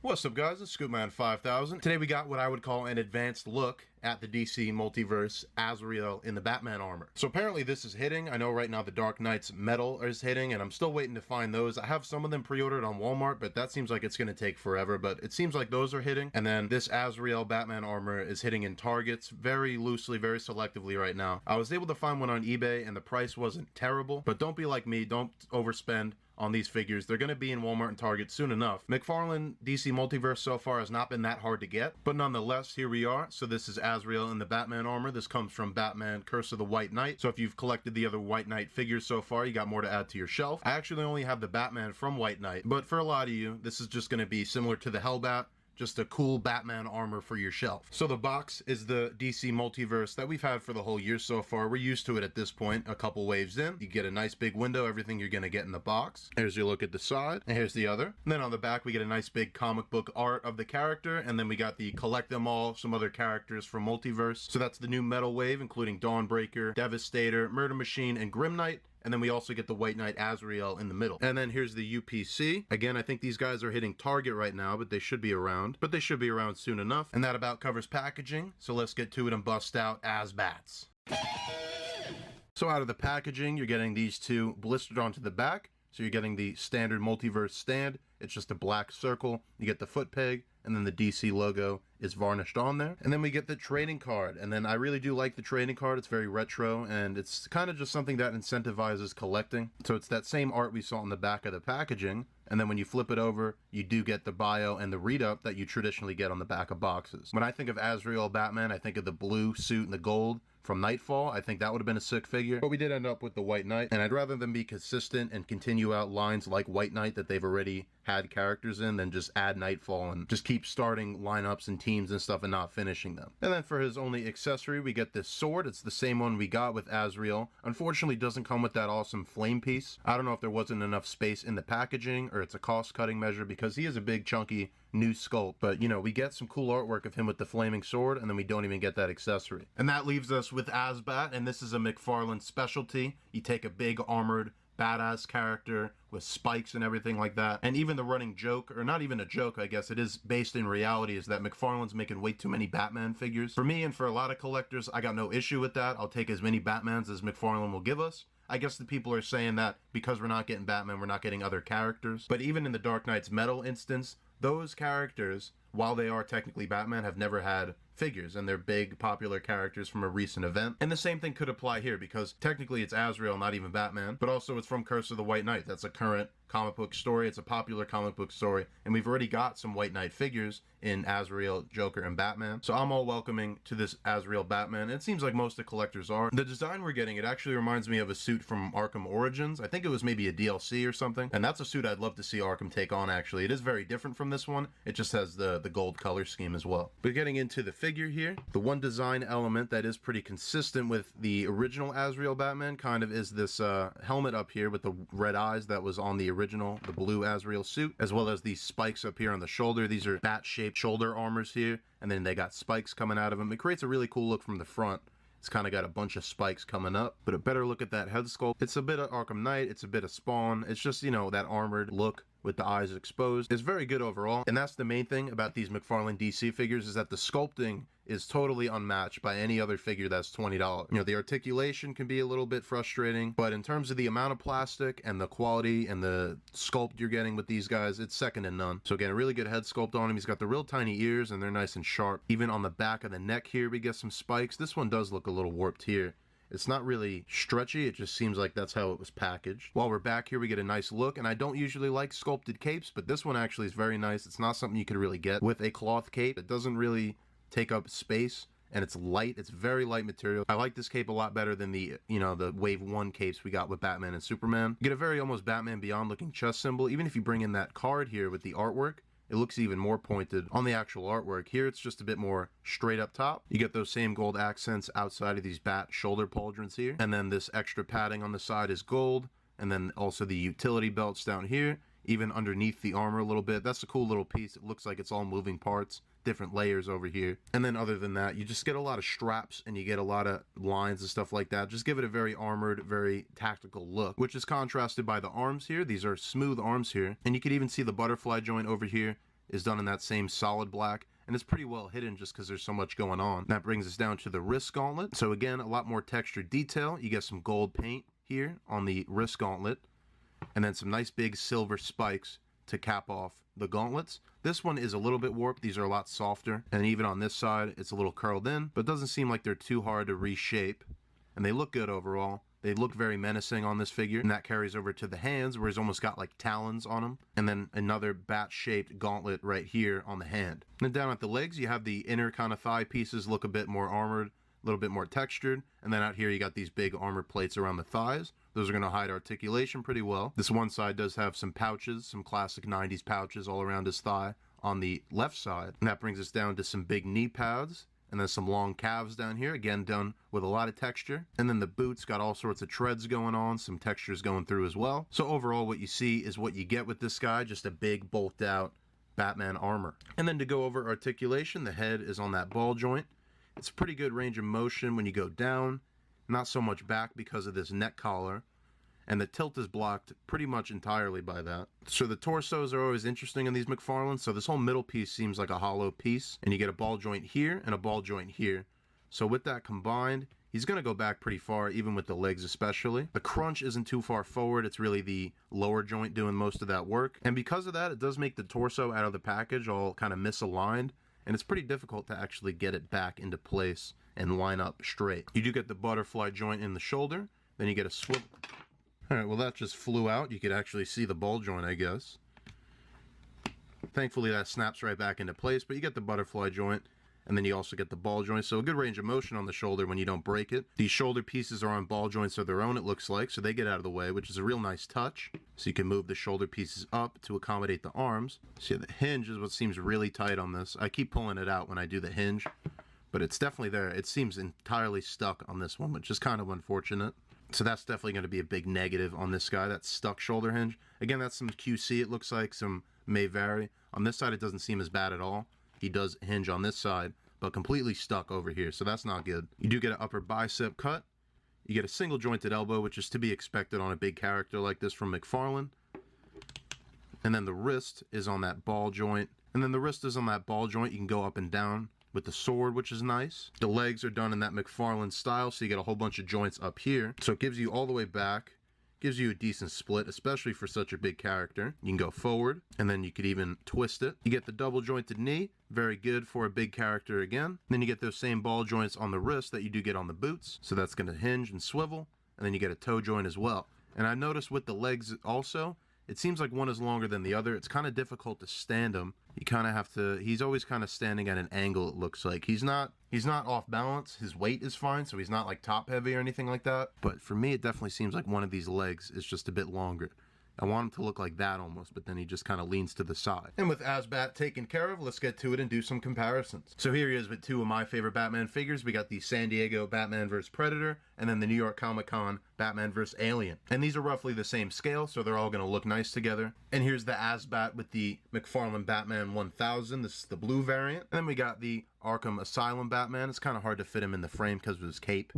What's up guys, it's Scoopman5000. Today we got what I would call an advanced look at the DC Multiverse Azrael in the Batman armor. So apparently this is hitting. I know right now the Dark Knight's metal is hitting and I'm still waiting to find those. I have some of them pre-ordered on Walmart, but that seems like it's going to take forever, but it seems like those are hitting. And then this Azrael Batman armor is hitting in Targets very loosely, very selectively right now. I was able to find one on eBay and the price wasn't terrible, but don't be like me, don't overspend on these figures. They're going to be in Walmart and Target soon enough. McFarlane DC Multiverse so far has not been that hard to get, but nonetheless, here we are. So this is Azrael in the Batman armor. This comes from Batman Curse of the White Knight. So if you've collected the other White Knight figures so far, you got more to add to your shelf. I actually only have the Batman from White Knight, but for a lot of you, this is just going to be similar to the Hellbat, just a cool Batman armor for your shelf. So the box is the DC Multiverse that we've had for the whole year so far. We're used to it at this point, a couple waves in. You get a nice big window, everything you're gonna get in the box. Here's your look at the side, and here's the other. And then on the back, we get a nice big comic book art of the character, and then we got the collect them all, some other characters from Multiverse. So that's the new metal wave, including Dawnbreaker, Devastator, Murder Machine, and Grim Knight. And then we also get the White Knight Azrael in the middle. And then here's the UPC. Again, I think these guys are hitting Target right now, but they should be around. But they should be around soon enough. And that about covers packaging. So let's get to it and bust out AzBats. So out of the packaging, you're getting these two blistered onto the back. So you're getting the standard Multiverse stand. It's just a black circle. You get the foot peg, and then the DC logo is varnished on there. And then we get the trading card. And then I really do like the trading card. It's very retro, and it's kind of just something that incentivizes collecting. So it's that same art we saw on the back of the packaging. And then when you flip it over, you do get the bio and the read-up that you traditionally get on the back of boxes. When I think of Azrael Batman, I think of the blue suit and the gold from Nightfall. I think that would have been a sick figure, but we did end up with the White Knight, and I'd rather them be consistent and continue out lines like White Knight that they've already had characters in than just add Nightfall and just keep starting lineups and teams and stuff and not finishing them. And then for his only accessory, we get this sword. It's the same one we got with Azrael. Unfortunately, it doesn't come with that awesome flame piece. I don't know if there wasn't enough space in the packaging or it's a cost-cutting measure because he is a big, chunky, new sculpt. But, you know, we get some cool artwork of him with the flaming sword, and then we don't even get that accessory. And that leaves us with AzBat, and this is a McFarlane specialty. You take a big, armored, badass character with spikes and everything like that. And even the running joke, or not even a joke, I guess, it is based in reality, is that McFarlane's making way too many Batman figures. For me and for a lot of collectors, I got no issue with that. I'll take as many Batmans as McFarlane will give us. I guess the people are saying that because we're not getting Batman, we're not getting other characters. But even in the Dark Knight's metal instance, those characters, while they are technically Batman, have never had figures, and they're big, popular characters from a recent event. And the same thing could apply here, because technically it's Azrael, not even Batman, but also it's from Curse of the White Knight. That's a current comic book story. It's a popular comic book story, and we've already got some White Knight figures in Azrael, Joker, and Batman. So I'm all welcoming to this Azrael Batman, and it seems like most of the collectors are. The design we're getting, it actually reminds me of a suit from Arkham Origins. I think it was maybe a DLC or something, and that's a suit I'd love to see Arkham take on, actually. It is very different from this one. It just has the gold color scheme as well. But getting into the figure here, the one design element that is pretty consistent with the original Azrael Batman kind of is this helmet up here with the red eyes that was on the original, the blue Azrael suit, as well as these spikes up here on the shoulder. These are bat-shaped shoulder armors here, and then they got spikes coming out of them. It creates a really cool look from the front. It's kind of got a bunch of spikes coming up, but a better look at that head sculpt. It's a bit of Arkham Knight, it's a bit of Spawn. It's just, you know, that armored look with the eyes exposed. It's very good overall, and that's the main thing about these McFarlane DC figures, is that the sculpting is totally unmatched by any other figure that's $20. You know, the articulation can be a little bit frustrating, but in terms of the amount of plastic and the quality and the sculpt you're getting with these guys, it's second to none. So again, a really good head sculpt on him. He's got the real tiny ears, and they're nice and sharp. Even on the back of the neck here, we get some spikes. This one does look a little warped here. It's not really stretchy, it just seems like that's how it was packaged. While we're back here, we get a nice look, and I don't usually like sculpted capes, but this one actually is very nice. It's not something you could really get with a cloth cape. It doesn't really take up space, and it's light. It's very light material. I like this cape a lot better than the, you know, the Wave 1 capes we got with Batman and Superman. You get a very almost Batman Beyond looking chest symbol. Even if you bring in that card here with the artwork, it looks even more pointed on the actual artwork. Here it's just a bit more straight up top. You get those same gold accents outside of these bat shoulder pauldrons here. And then this extra padding on the side is gold. And then also the utility belts down here, even underneath the armor a little bit. That's a cool little piece. It looks like it's all moving parts, different layers over here. And then other than that, you just get a lot of straps and you get a lot of lines and stuff like that. Just give it a very armored, very tactical look, which is contrasted by the arms here. These are smooth arms here. And you can even see the butterfly joint over here. is done in that same solid black, and it's pretty well hidden just because there's so much going on. That brings us down to the wrist gauntlet. So again, a lot more textured detail. You get some gold paint here on the wrist gauntlet, and then some nice big silver spikes to cap off the gauntlets. This one is a little bit warped. These are a lot softer, and even on this side, it's a little curled in, but it doesn't seem like they're too hard to reshape, and they look good overall. They look very menacing on this figure, and that carries over to the hands where he's almost got like talons on them, and then another bat-shaped gauntlet right here on the hand. And then down at the legs, you have the inner kind of thigh pieces look a bit more armored, a little bit more textured, and then out here you got these big armor plates around the thighs. Those are going to hide articulation pretty well. This one side does have some pouches, some classic 90s pouches all around his thigh on the left side, and that brings us down to some big knee pads, and then some long calves down here, again done with a lot of texture. And then the boots got all sorts of treads going on, some textures going through as well. So overall what you see is what you get with this guy, just a big bulked out Batman armor. And then to go over articulation, the head is on that ball joint. It's pretty good range of motion when you go down, not so much back because of this neck collar. And the tilt is blocked pretty much entirely by that. So the torsos are always interesting in these McFarlanes. So this whole middle piece seems like a hollow piece, and you get a ball joint here and a ball joint here. So with that combined, he's going to go back pretty far, even with the legs especially. The crunch isn't too far forward. It's really the lower joint doing most of that work. And because of that, it does make the torso out of the package all kind of misaligned, and it's pretty difficult to actually get it back into place and line up straight. You do get the butterfly joint in the shoulder, then you get a swivel. Alright, well that just flew out. You could actually see the ball joint, I guess. Thankfully that snaps right back into place, but you get the butterfly joint, and then you also get the ball joint, so a good range of motion on the shoulder when you don't break it. These shoulder pieces are on ball joints of their own, it looks like, so they get out of the way, which is a real nice touch. So you can move the shoulder pieces up to accommodate the arms. So yeah, the hinge is what seems really tight on this. I keep pulling it out when I do the hinge, but it's definitely there. It seems entirely stuck on this one, which is kind of unfortunate. So that's definitely going to be a big negative on this guy, that stuck shoulder hinge. Again, that's some QC, it looks like, some may vary. On this side, it doesn't seem as bad at all. He does hinge on this side, but completely stuck over here, so that's not good. You do get an upper bicep cut. You get a single jointed elbow, which is to be expected on a big character like this from McFarlane. And then the wrist is on that ball joint. And then the wrist is on that ball joint. You can go up and down with the sword, which is nice. The legs are done in that McFarlane style, so you get a whole bunch of joints up here. So it gives you all the way back, gives you a decent split, especially for such a big character. You can go forward, and then you could even twist it. You get the double jointed knee, very good for a big character again. Then you get those same ball joints on the wrist that you do get on the boots, so that's going to hinge and swivel, and then you get a toe joint as well. And I noticed with the legs also, it seems like one is longer than the other. It's kind of difficult to stand him. You kind of have to, he's always kind of standing at an angle, it looks like. He's not off balance. His weight is fine, so he's not like top heavy or anything like that. But for me, it definitely seems like one of these legs is just a bit longer. I want him to look like that almost, but then he just kind of leans to the side. And with AzBat taken care of, let's get to it and do some comparisons. So here he is with two of my favorite Batman figures. We got the San Diego Batman vs. Predator, and then the New York Comic-Con Batman vs. Alien. And these are roughly the same scale, so they're all going to look nice together. And here's the AzBat with the McFarlane Batman 1000. This is the blue variant. And then we got the Arkham Asylum Batman. It's kind of hard to fit him in the frame because of his cape,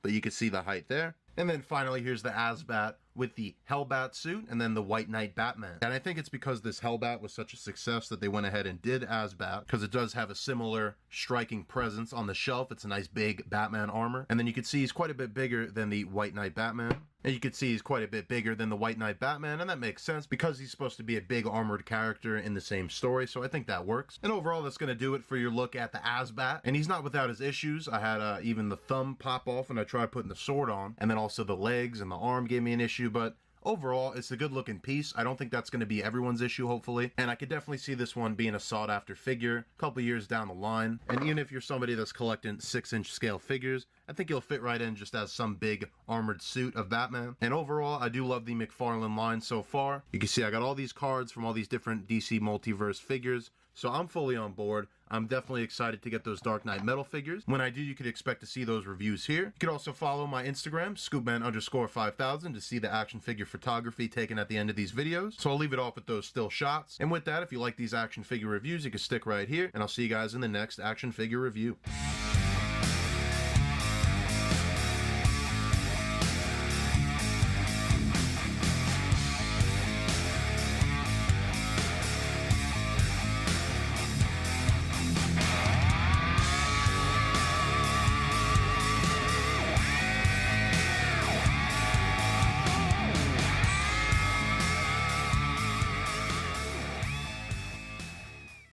but you can see the height there. And then finally, here's the AzBat with the Hellbat suit and then the White Knight Batman. And I think it's because this Hellbat was such a success that they went ahead and did AzBat, because it does have a similar striking presence on the shelf. It's a nice big Batman armor. And then you can see he's quite a bit bigger than the White Knight Batman. And you can see he's quite a bit bigger than the White Knight Batman, and that makes sense because he's supposed to be a big armored character in the same story, so I think that works. And overall, that's going to do it for your look at the AzBat. And he's not without his issues. I had even the thumb pop off when I tried putting the sword on, and then also the legs and the arm gave me an issue, but overall, it's a good looking piece. I don't think that's going to be everyone's issue, hopefully. And I could definitely see this one being a sought after figure a couple years down the line. And even if you're somebody that's collecting 6-inch scale figures, I think you'll fit right in just as some big armored suit of Batman. And overall, I do love the McFarlane line so far. You can see I got all these cards from all these different DC Multiverse figures, so I'm fully on board. I'm definitely excited to get those Dark Knight metal figures. When I do, you could expect to see those reviews here. You could also follow my Instagram, scoopman_5000, to see the action figure photography taken at the end of these videos. So I'll leave it off with those still shots. And with that, if you like these action figure reviews, you can stick right here, and I'll see you guys in the next action figure review.